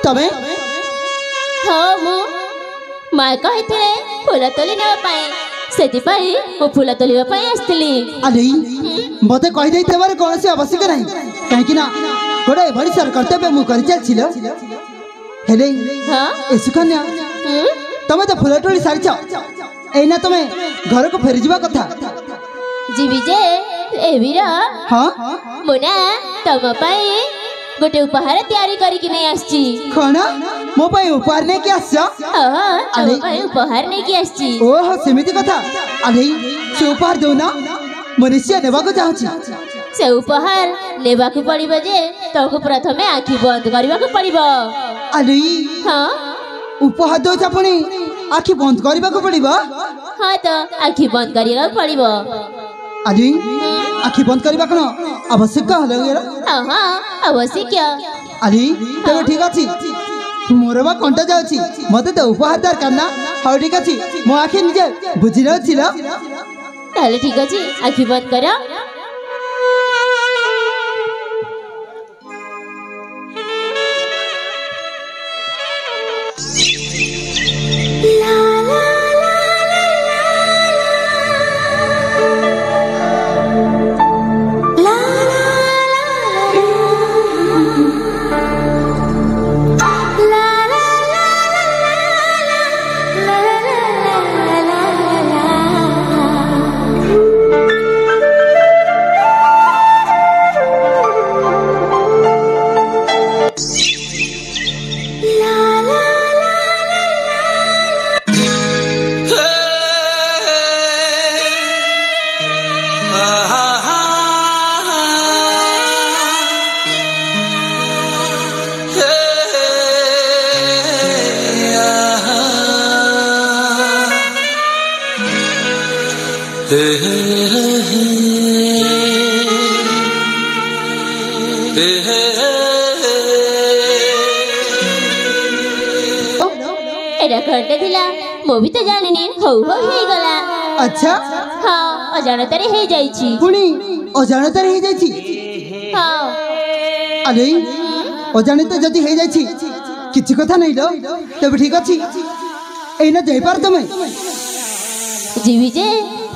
तबे हाँ मु माँ कही फूल तोली नापी से फूल तोलवाई आसती। अरे मत कहीदे कौन से आवश्यक ना कहीं गोटे भरी सार कर्तव्य मुझे चलছিল सुकन्या तमें तो फूल तोली सारी एना तुम्हें घर को फेरी जावा कथा जीवी जे एवीर हाँ मुना तुम गोटे उपहार तैयारी करके नहीं आसी कौन मो पाई उपहार नहीं कि आस उपहार नहीं कि आसी ओह सेमिति कथा अरे से उपहार दौना मनुष्य नेबा को चाहूची से उपहार नेबा को पड़िबो जे तको प्रथमे आखि बंद करबा को पड़िबो। अरे हाँ उपहार दो अपनी आखि बंद करबा को पड़िबो। हाँ तो आखि बंद करिया पड़िबो। अरे आखि बंद करबा कोन आवश्यक हलो गेला। हाँ हाँ आवश्यक। अरे तबे ठीक अछि मोर बा कंटा जाउची मते तो उपहार दरकार ना। हाउ ठीक अछि मो आखि निजे बुझि रहछिल ताले ठीक अछि आखि बंद करा। मो भी तो जानी हो गला। अच्छा हाँ अजाणतारे हो जाइछि पुणी अजाणतारे हो जाइछि। हाँ अरे अजाणत जदि हो जाइछि किछि कथा नहीं लो तब ठीक अछि एना जाई पार तमे जीवी जे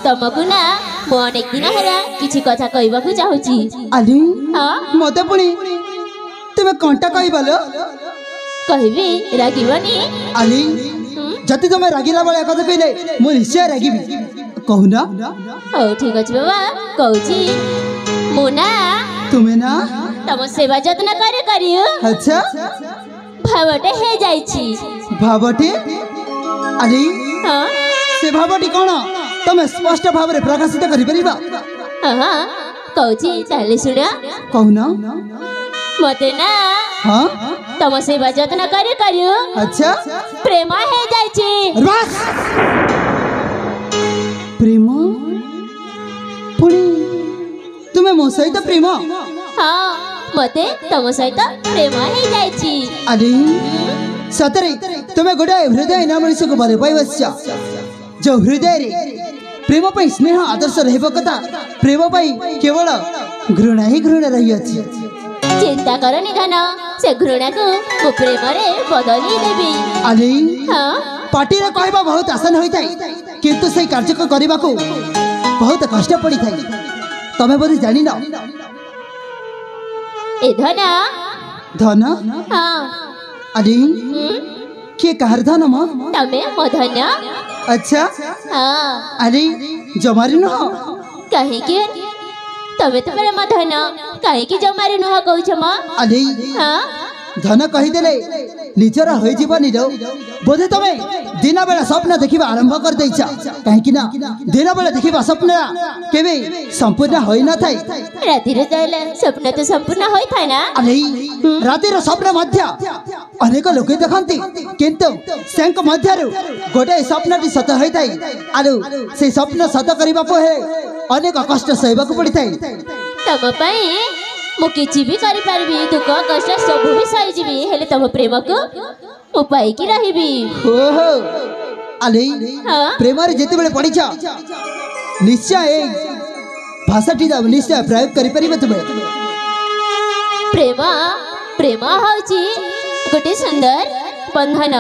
तुमको ना मो अनेक दिन हरा किछि कथा कहबा को चाहूछि। अरे हाँ मते पुणी तमे कंटा कहबालो कहबी रागिबनी। अरे जति तुम रागिला बेले कथा कहले मो निश्चय रागिबी कहूना। ओ ठीक अछि बाबा कहूछि मुना तुमे ना तम सेवा जत्न करियो। अच्छा भावटे हे जाइछि भावटे। अरे हाँ से भावटी कोन तुम स्पष्ट भाव रे प्रकाशित करि परिबा। हाँ कहूछि ताले सुना कहूना मते ना हाँ तम सेवा जत्न करियो। अच्छा प्रेम हे जाइछि। बस प्रेम पुणी तुम्हें मो सहित प्रेम। हाँ मते तम सहित प्रेम हे जाइछि। अरे सतरे तुम्हें गोटे हृदय ना मनुष्य को भले पाई बस जो हृदय रे प्रेम पाई स्नेह आदर्श रहबो कथा प्रेम पाई केवल घृणा ही घृणा रही अछि। चिंता कर निधन से घृणा को मो प्रेम रे बदली देबी। अरे हाँ पार्टी रे कहबा बहुत आसान होई थाई किंतु से कार्य को करबा को बहुत कष्ट पड़ी थाई तमे बोली जानि न। ए धन धन हाँ अरे के कहर धन म तमे मो धन। अच्छा हाँ अरे जमारी न कहे के तमे तो मेरे मो धन कहे कि जमारी नुह कहूछ म। अरे हाँ धन कहीदेले निजर होई जीवनी रो बोधे तमे दिन बेला स्वप्न देखिबा आरंभ कर दैछा कहीं ना दिन बेला देखिबा स्वप्न केबे संपूर्ण होई न थाई। राति रे जाइले स्वप्न तो संपूर्ण होई थाय ना। अरे राति रो स्वप्न मध्य अनेक लोक देखंती किंतु सेंक मध्य रो गोटे स्वप्नटी सत होई थाई आरो से स्वप्न सत करिबा पहे अनेक कष्ट सहबा को पड़ी थाई। तम पई मु किछि भी करि परबी दुख कष्ट सब भी सही जीवी हेले तम प्रेम को उपाय की रहिबी। हो हो अरे हाँ प्रेम रे जेते बेले पड़ीछा निश्चय भाषाटी निश्चय प्रयोग करि परिबे तुमे। प्रेम प्रेम होउची गोटे सुंदर बंधन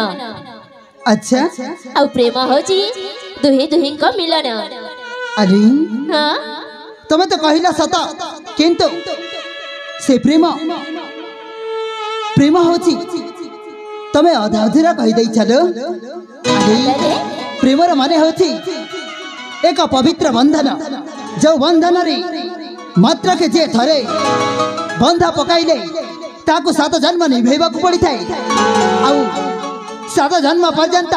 अच्छा आ प्रेम होची दुहे दुहे को मिलन। अरे हाँ तुम्हें तो कहला सत किंतु से प्रेम प्रेम होची तमें अधा अधूरा कही दे चलो। अरे अरे प्रेमर माने होची एक पवित्र बंधन जो बंधन रे मात्र के जे थरे बंधा पकाइले ताकू 7 जन्म निभेबाकू पड़ी थाए आउ 7 जन्म पर्यंत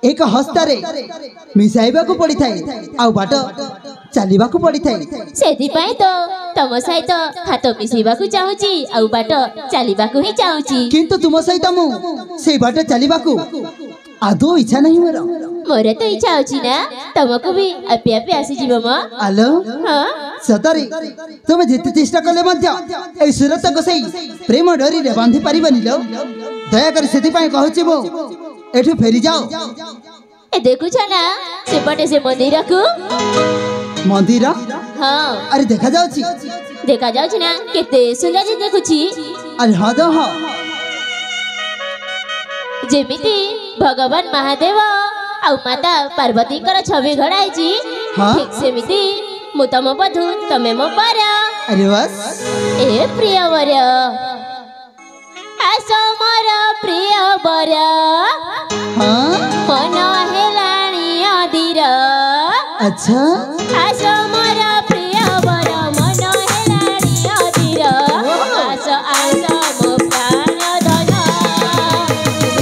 एक हस्तारे मिसाइबाकू पड़ी थाए आउ बाट चलीबाकू पड़ी थाए। सेति पाई तो तम सहित हाथ मिसेबाकू चाहूची आउ बाट चलीबाकू ही चाहूची किंतु तुम सहित मु से बाट चलीबाकू आदो इच्छा नहीं मोर। मोर तो इच्छा होची ना तुमको भी आपे आपे आसी जीव म। आलो हाँ सतरी तुम जिते चेष्टा कले मध्य ए सुरत गोसाई प्रेम डोरी रे बांधी परिबनी लो दया कर सेति पाई कहूची मु एठु फेरी जाओ। ए देखु छ ना सेपटे से मंदिर को मंदिर हाँ अरे देखा जाउची देखा जाउछ ना केते सुंदर जे देखुची। अरे हाँ तो हाँ जेमिति भगवान महादेव आउ माता पार्वती कर छवि घड़ाई हाँ? ठीक सेमिति मु तम बधु तमे मो पर। अरे बस ए प्रिय वर आस मोर प्रिय वर हाँ मन हेलाणी अधीर अच्छा आस मोर प्रिय वर मन हेलाणी अधीर आस आस मो प्राण धन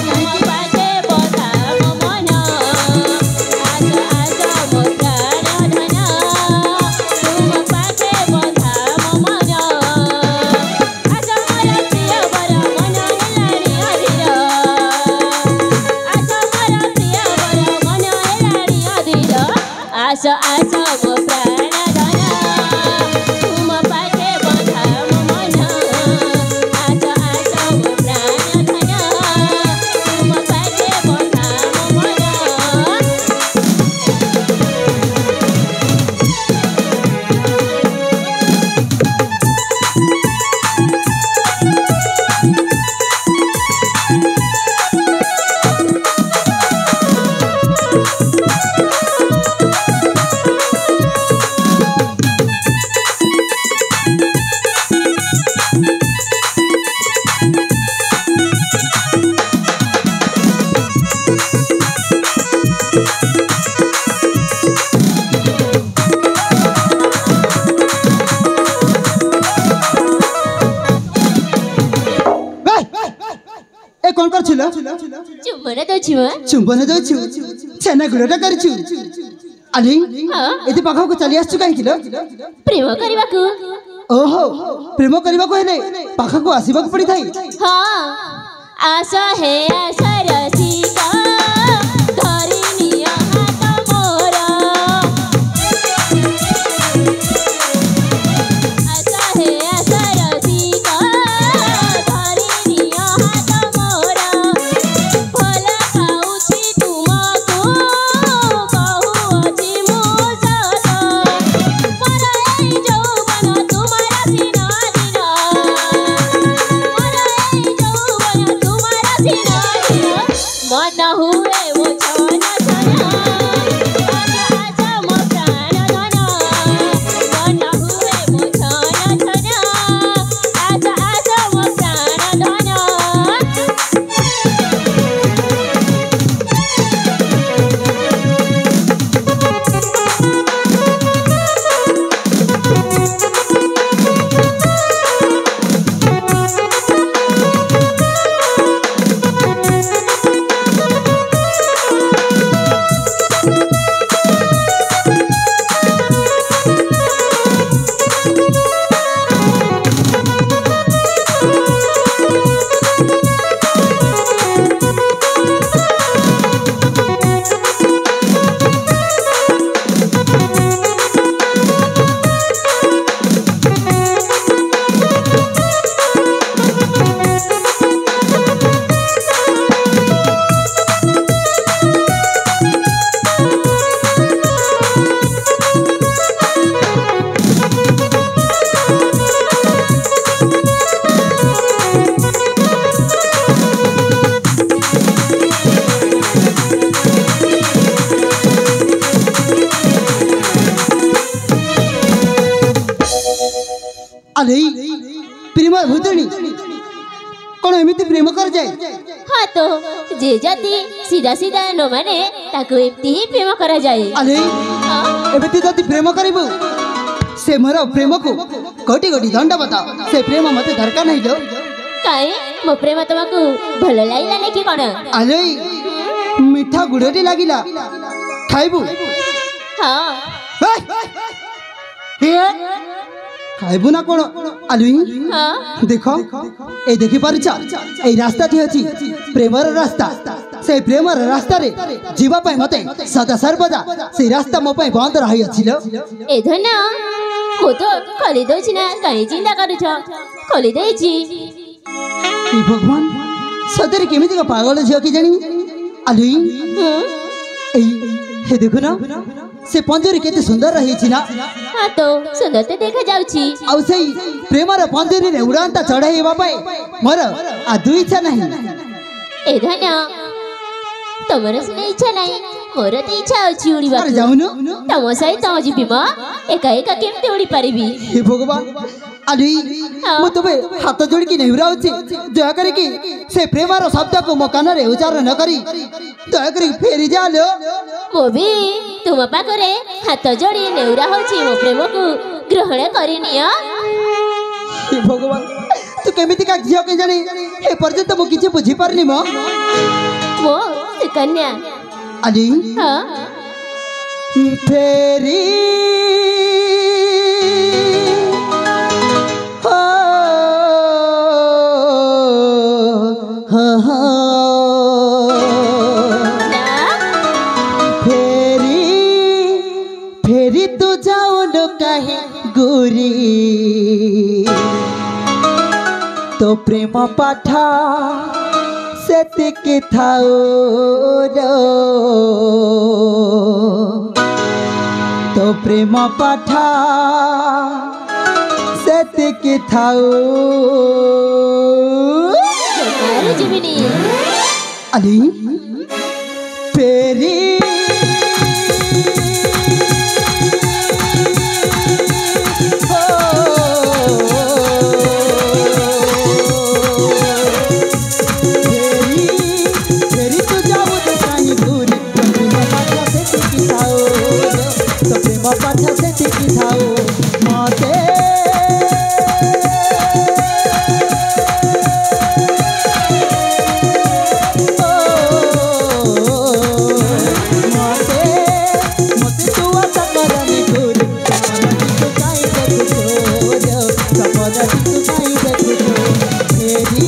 तुम पाछे बधा मो मन आस आस मो प्राण धन तुम पाछे बधा मो मन आस मोर प्रिय वर मन हेलाणी अधीर आस मोर प्रिय वर मन हेलाणी अधीर आस आस मो प्राण धन तुम पाछे बधा मो मन आस आस मो प्राण धन तुम पाछे बधा मो मन। ए कौन कर छिलो चुम्बन दउछि म चुंबन दउछु छेना गुड़टा करछु। अरे हाँ एते पाखा को चली आसछु काहे किलो प्रेम करबाकू ओहो प्रेम करबा को हेले पाखा को आसीबा को पड़ी थाई। हाँ आस हे आस रसिका धरिनिया हाथ मोर आस हे आस रसिका धरिनिया हाथ मोर फल पाउछि तुमको कहुछि मो सत मोर एई यौवन तुमार सिना दिन मोर एई यौवन तुमार सिना दिन वृद्धि कौन एमती प्रेम कर जाए? हाँ तो जे जाति सीधा सीधा न माने ताको एमती ही प्रेम करा जाए। अरे हाँ? एमती जदि प्रेम करिबु से मोर प्रेम को कोटि कोटि दंड बताओ। से प्रेम मते दरकार नहीं लो। काहे मो प्रेम तुमको भल लागिला नै कि कोन? अरे मीठा गुड़टी लागिला खाइबु? हाँ खाइबु ना कोन? आलुई हाँ देखो ए देखि पारुछ ए रास्ता थी अछि प्रेमर रास्ता। से प्रेमर रास्ता रे जीवा पय मते सदा सर्वदा से रास्ता मो पय बंद रही अछि लो। ए धन मो तो खोली दोछि ना काहे चिंता करूछ? खोली देछि। हे भगवान सदर केमिति का पागल झियो कि जानी? आलुई ए हे देखो ना से पंजरी केते सुंदर रही छी ना। हाँ तो सुंदर ते देखा जाउछि। आउ सेई प्रेमर पंजरी रे उड़ानता चढ़ाइबा पय मोर आ दुई इच्छा नहीं। ए धन तमर सिने इच्छा नहीं मोर तो इच्छा अछि उड़ीबा। अरे जाउनु तम सहित जिबी म एका एका केमते उड़ी पारिबी? हे भगवान आलुई मु तबे हाथ जोड़ की नहीं रहउछि दया करी कि से प्रेमर शब्द को मो कान रे उच्चारण न करी दया करी फेरी जा लो। मो भी तुम पाखरे हाथ जोड़ी नेउरा होछि मो प्रेम को ग्रहण करिनिया। हे भगवान तू केमिति का झियो के जानी हे पर्यंत मु किछि बुझी परनी मो से कन्या। आलुई हाँ फेरी फेरी तो जाओ लो कहे गोरी तो प्रेम पाठा सेतिके थाओ रो तो प्रेम पाठा सेतिके थाओ जिमिनी। अली फेरी पाठा से टिकी थाओ माते माते मते तू आशा करनी गोरी तू काई देखो सपना तू काई देखो फेरी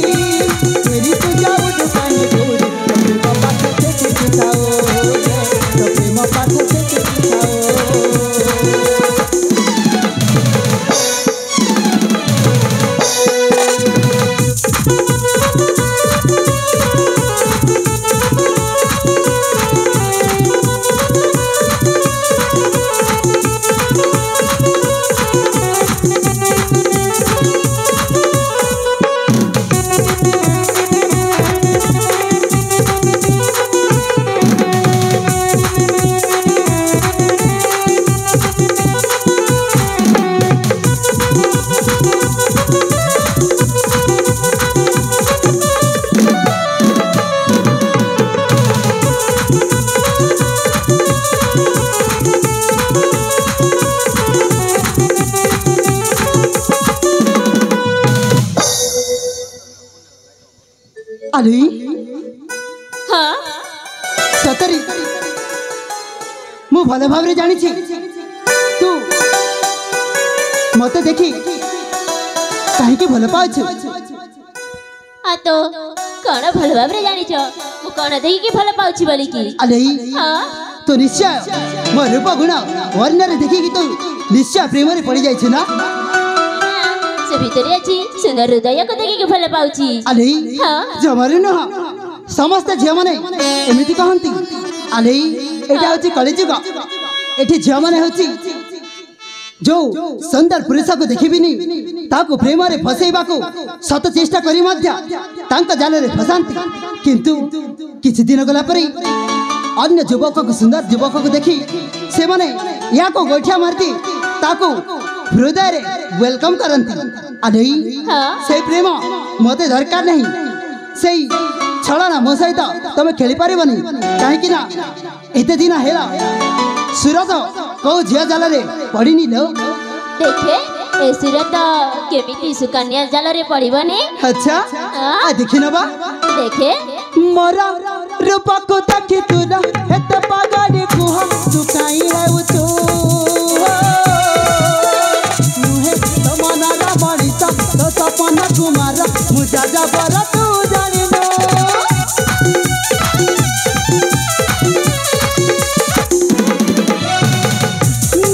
फेरी तू जाओ तो काई गोरी प्रेम पाठा से टिकी थाओ तो प्रेम पाठा से टिकी थाओ। आलुई हाँ सतरी मु भल भाव रे जानी छी तू मते देखी काहे की भल पाछ। आ तो कौन भल भाव रे जानी छ मु कौन देखि कि भल पाउछि बोली की? आलुई हाँ तो निश्चय मो रूप गुण वर्ण रे देखी कि तू निश्चय प्रेम रे पड़ी जाय छ ना। से भीतरे अछि सुंदर हृदय को देखि कि भल पाउछि। आलुई हाँ जमारे न समस्त झिया माने एमिति कहंती। आलुई एटा होछि कलिजुग एठी झिया माने होछि जो सुंदर पुरुष को देखिबिनी ताको प्रेम रे फसेइबा को सत चेष्टा करी मध्य तांका जाल रे फसांती किंतु किछि दिन गला परे अन्य युवक को सुंदर युवक को देखी से माने या को गोठिया मारती ताको हृदय वेलकम करती आलई हाँ से प्रेम मते दरकार नहीं से छलना मो सहित तुम खेली पारबनी कहीं एते दिन है सूरत कौ झील जाल पड़नी लो देखे ए सूरत केमिति सुकन्या जाल रे पड़िबनी अच्छा हाँ। देखी नबा देखे मोरा रूपा को देखी तुरा हेत पागल कुह सुकाई है तू मुहे तो मना मणिता तो सपना कुमार मुझा जबर तू जानी लो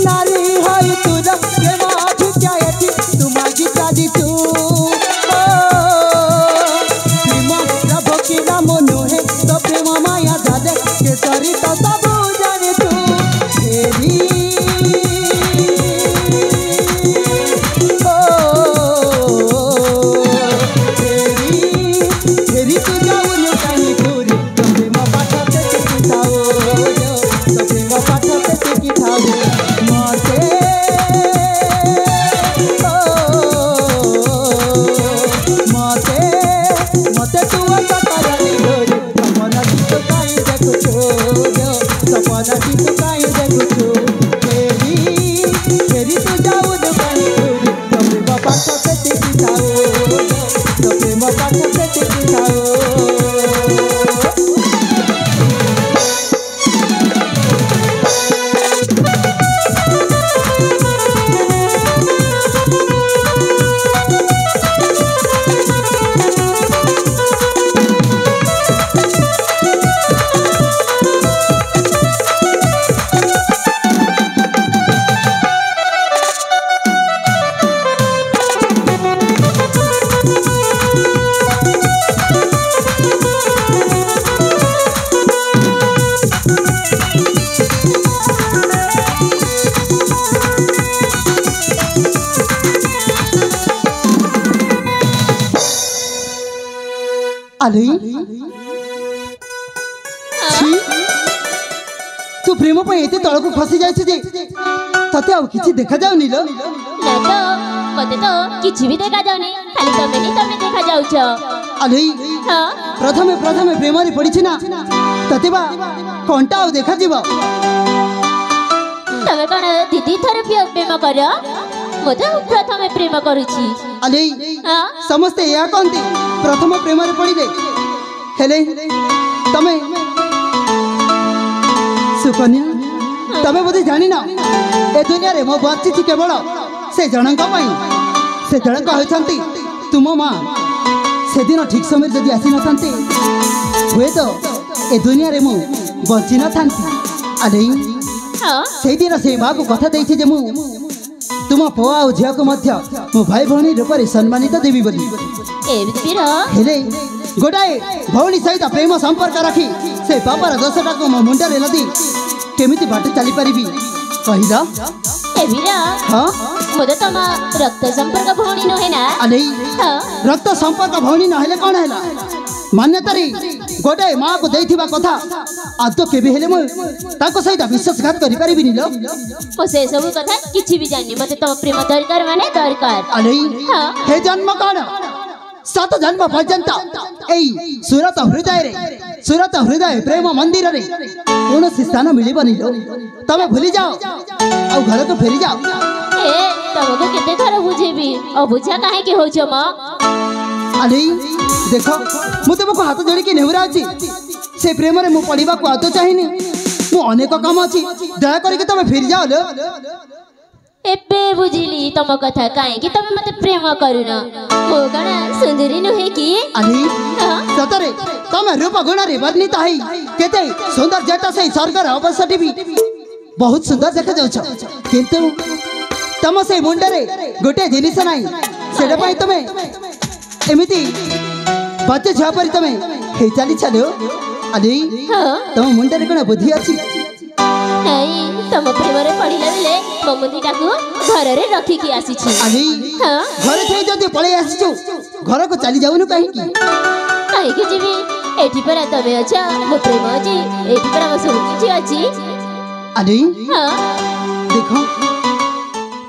नारी है तुरा प्रेम क्या है तुम्हारी गीता दी तू प्रेम प्रभु की नाम है तो प्रेम माया जादे केसरी तो सब जाने तू तेरी तेरी तू जाऊन कहीं दूर तो प्रेम पाठ पे सिखाओ तो प्रेम पाठ पे सिखाओ मते मते मते तू सपना दी सपना की तो काई देखो सपना की तो काई देखो तेरी तू जाओ न कहीं दूर तो प्रेम पाठ पे सिखाओ तो प्रेम पाठ पे सिखाओ आलई छी तू प्रेम पे एते तळ को फसी जायछि जे तते आ किछि देखा जाउनी लो ना तो मते तो किछि भी देखा जाउनी खाली तमे ही तमे देखा जाउछ आलई हाँ प्रथमे प्रेम रे पडिछि ना तते बा कोनटा आ देखा जीव तमे कोन दीदी थर प्रेम कर मते प्रथमे प्रेम करूछि आलई हाँ समस्ते या कोनती प्रथम प्रेम रे पडिले हेले तमे सुकन्या तमे बोधे जानी ना ए दुनिया रे मो बच्ची थी केवल से जनक पई से जनक होइछंती तुम मां से दिन ठीक समय जदी आसी न थांती हुए तो ए दुनिया रे मो बच्ची न थांती आलई हाँ से दिन से मां को कथा देछि जे मु तुम पुआ और झिया को मध्य मो भाई भौणी रूप में सम्मानित देवी बोली हेले गोटाए भौणी सहित प्रेम संपर्क रखी से बापार दशटा को मो मुंडे लदी केमिति बाट चली पारिबी कहिला हाँ मुझे तुम रक्त संपर्क भौणी न है ना अरे हाँ रक्त संपर्क भौणी न हेले कोन हैला मान्यतारी गोटाए मां को देथिबा कथा आज तो केबे हेले मो ताको सहित विश्वासघात करि पारिबिनी लो मो से सब कथा किछि भी जानि मते तो प्रेम दरकार माने दरकार अरे हाँ हे जन्म कोन सात जन्म पर्यंत एई सूरत हृदय प्रेम मंदिर रे कौन स्थान मिलबनी लो तमे भूली जाओ आ घर को फेरी जाओ ए तुमको केते थर बुझेबी अबुझा काहे के होछ म अरे देखो मु तुमको हाथ जोड़ी के नेहुरा अछि से प्रेम रे मु पड़िबा को आतो चाहिनी मु अनेक काम अछि दया करके तमे फेरी जाओ लो एबे बुझिली तुम कथा काहे कि तुम मते प्रेम करूना मो कणा सुंदरी नुहे कि अरे हाँ सतरे तमे रूप गुण रे वर्णित हई केते सुंदर जटा से स्वर्ग रे अवसटी भी बहुत सुंदर देखा जाउछ किंतु तम से मुंडे रे गोटे जिनिस नाही सेडे पई तमे एमिति बच्चे छा पर तमे हे चली चलो अरे हाँ तम मुंडे रे कोन बुद्धि अछि नहीं तुम प्रेम रे पड़िला बेले ममुदी टाकू घर रे रखी की आसी छी अरे हाँ घर थे जदी पळे आसीछु घर को चली जाउनु काहे की काहे कि जीवी एठी पर तबे अच्छा मो प्रेम अछि एठी पर सब किछि अछि अरे हाँ देखो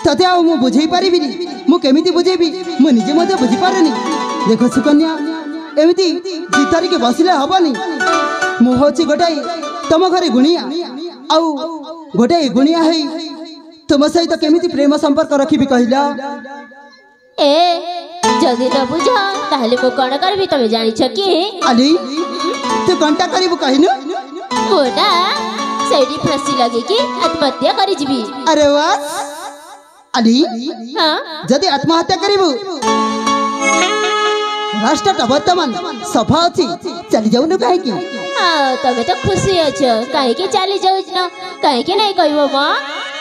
तते आ मु बुझेई पारिबिनी मु केमिति बुझेबी मु निजे मते बुझी पारेनी। देखो सुकन्या एमिति जितारी के बसिले हबनी। मु होची गोटाई तम घरे गुणिया आउ गोटाई गुणिया है तुम सहित केमिति प्रेम संपर्क रखिबी कहिला। ए जदि न बुझ ताहले मु कोन करबी तमे जानि छ कि अली तू कंटा करिबु कहिनु मोना सेडी फांसी लगे कि आत्महत्या करि जीबी। अरे वाह अली हां जदि आत्महत्या करिबु राष्ट्र वर्तमान सफा अछि चली जाऊ न काहे की। हां तमे तो खुशी अछ काहे कि चली जाऊ न काहे कि नहीं कहबो मां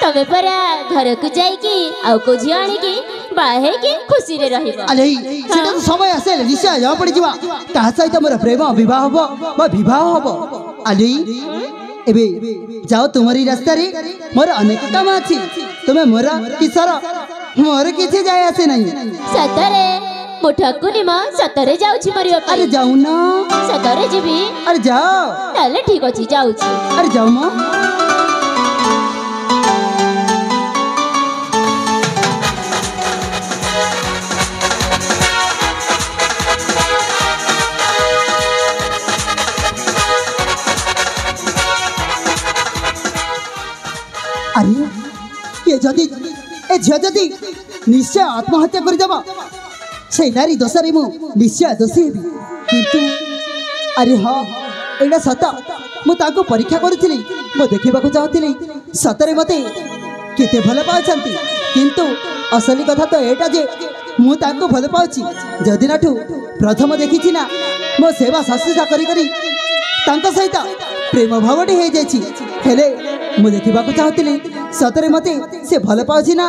तमे परा घर को जाई कि आ को झियाणी की बाहे की खुशी रे रहिबो। अले सेटा तो समय आसे निश्चय जा पड़ी जीवा कहा सहित मोर प्रेम विवाह हबो बा विवाह हबो। अली एबे जाओ तुम्हारी रास्ता रे मोर अनेक काम अछि तुमे मोर किसर मोर किछि जाय आसे नहीं। सतरे मो ठकुनी मां सतरे जाऊ छी मरियो। अरे जाऊ ना सतरे जीबी। अरे जाओ ताले ठीक अछि जाऊ छी। अरे जाऊ मां अरे ये जदि ए झिया जदि निश्चय आत्महत्या कर देबा से नारी दोषरे मु निश्चय दोषी हेबी। किंतु अरे हाँ एटा सत मु ताको परीक्षा करूथिली मु देखिबा को चाहथिली सतरे मते केते भल पाउछंती। किंतु असली कथा तो एटा जे मु ताको भल पाउची जदि नाठू प्रथम देखिछि ना मो सेवा शास्त्रा करी करी तांको सहित प्रेम भावटी हे जायछि। हेले मु देखिबा को चाहथिली सतरे मते से भल पाउछि ना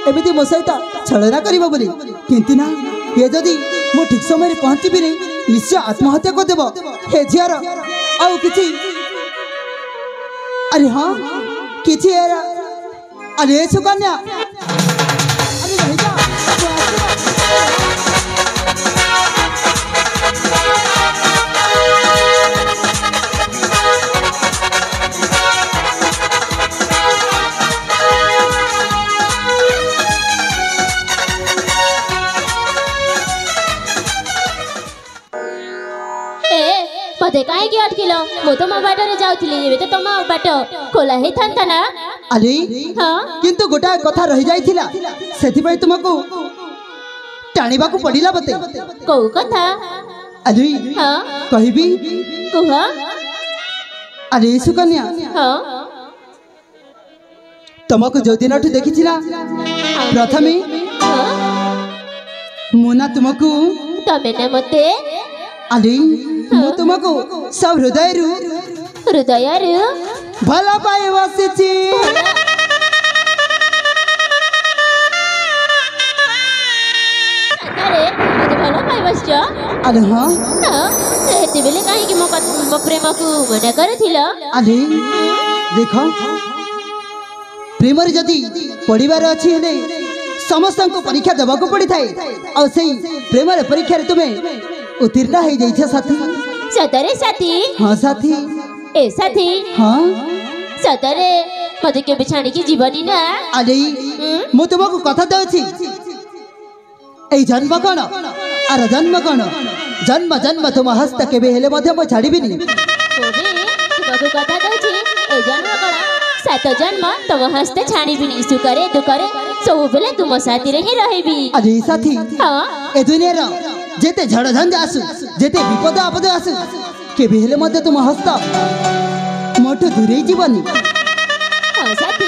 एमिति मो सहित छलना करिबो बोली। किंतु ना ये जदि मु ठीक समय पहुंचबी निश्चय आत्महत्या कर देबो हे झियार आउ किछि। अरे हाँ किछि एरा अरे सुकन्या अरे रहि जा मते काहे की अटकिलो मो तो मा बाटरे जाउथिली एबे तो तमा बाट खोला हे थांता ना। अरे हां किंतु गोटा कथा रहि जाइथिला सेति पय तुमको टाणीबा को पडिला बते को कथा। अरे हां कहिबी कुह। अरे सुकन्या हां तुमको जो दिन देखिছিলা प्रथमे हां मुना तुमको तमे ने मते अरे मु तुमको सब हृदय भला पाए बसिछि। अरे मते भला पाए बसछ। अरे हाँ एते बेले काहे कि मो प्रेम को मना करथिला। अरे देखो प्रेम रे जदी पढ़िबार अछि हेले समस्त को परीक्षा देबा को पड़ी थाए और सही प्रेम रे परीक्षा रे तुमे उत्तीर्ण हो जाइछे साथी। सतरे साथी। हाँ साथी ए साथी हाँ सतरे मते के बिछाणी की जीवनी ना। अरे मु तुमको कथा दउछि ए जन्म कोन अरे जन्म कोन जन्म जन्म तुम हस्त केबे हेले मध्य म छाड़ीबिनी। कोबे तुमको कथा दउछि ए जन्म कोन सात जन्म तुम हस्त छाड़ीबिनी सुकरे दुकरे सब बेले तुम साथी रे ही रहबी। अरे साथी हां ए दुनिया रो जेते झड़ झंझ आसु जेते विपद आपद आसु केबे हेले मध्य तुम हस्त मोठ दूरे जीवनी। हां साथी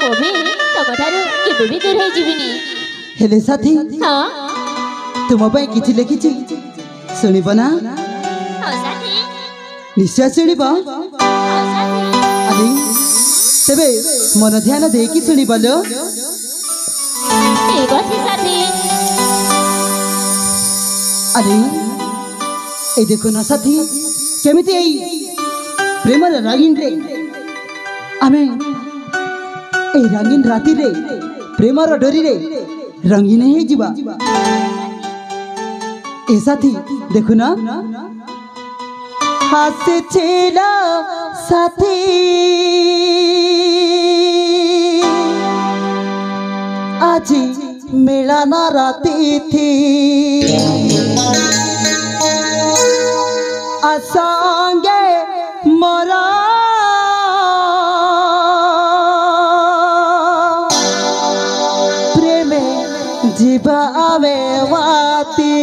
कोबे तमठारु केबे भी दूर हे जीविनी। हेले साथी हां तुम पय किछि लिखिछि सुनिबो ना। हां साथी निश्चय सुनिबो। हां साथी अरे तेबे मन ध्यान देकी सुनिबो लो। ठीक अछि साथी। अरे ए देखो ना साथी केमिति एई प्रेम रंगीन रे आमे ए रंगीन राती रे प्रेम डोरी रे रंगीन हे जीवा। ए साथी देखो ना हासे छेला साथी আজি মিলনৰ তিথি असंगे मोरा प्रेमे जीवावे वाती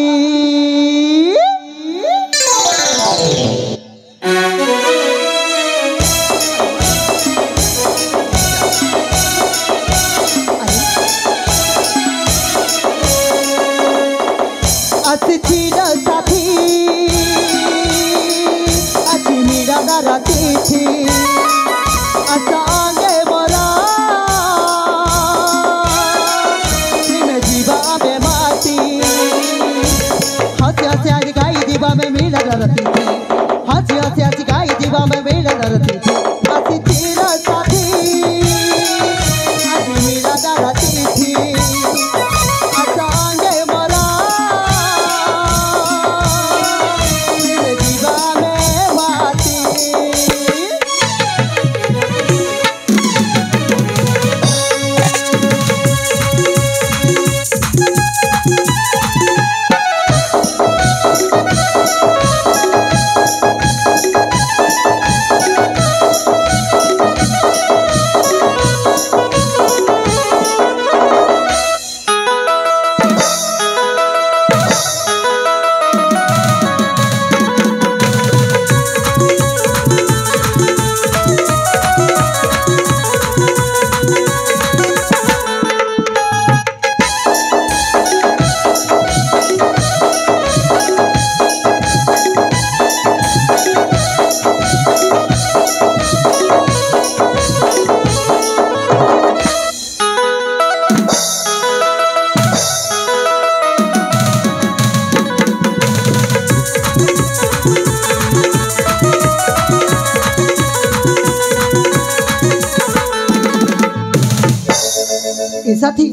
अतिथिर साथी तिथि असंगे मोरा प्रेमे जीवावे माती हंसी हंसी आज गाई दीवा में मिलनर तिथि हंसी हंसी आज गाई दीवा में मिलनर तिथि अतिथिर साथी आज मिलनर तिथि असंगे मोरा प्रेमे जीवावे साथी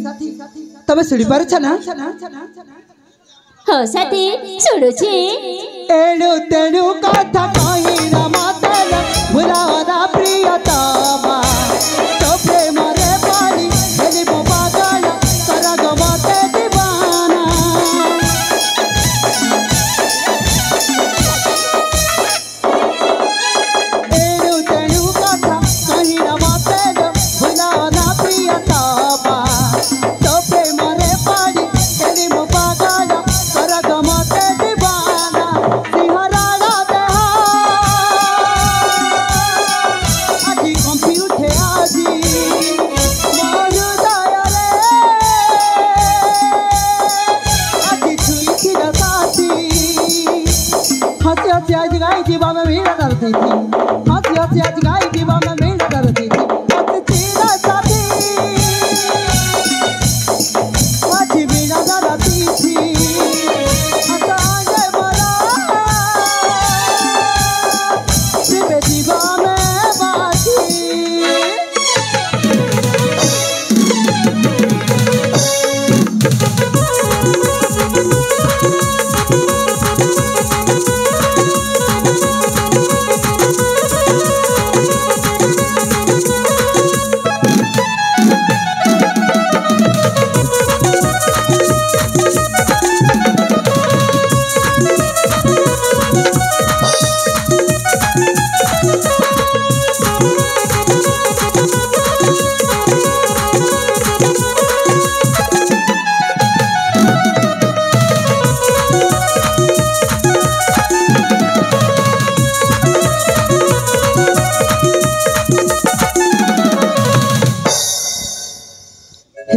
तमे सुनी पारे छना हो साथी सुनुची एणु तेणु कथा कहि न मातल भुलाना प्रियतमा तो प्रेम रे पाली हेली मो पागल करग मते दीवाना एणु तेणु कथा कहि न मातल भुलाना प्रियतमा आज गाई दीवा में मिलनर तिथि हंसी हंसी आज गाई दीवा में मिलनर तिथि अतिथिर साथी आज मिलनर तिथि असंगे मोरा प्रेमे जीवा में बाती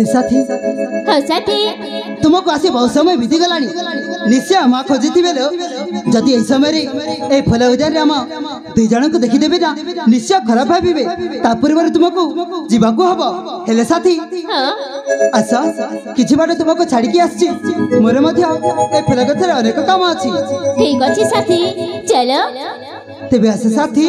साथी हाँ साथी तुमको आसी बहुत समय बीती गलानी निश्चय माँ खोजी जदि ए समय ए फल उद्यान आम दुई जन को देखीदेवे ना निश्चय खराब भावे ता पूर्व तुमको जीवाक हम हेले साथी आस कि बाट तुमको छाड़ी आसी मोर ए फल गथर अनेक काम अच्छी ठीक अच्छे साथी चलो तेज आस साथी।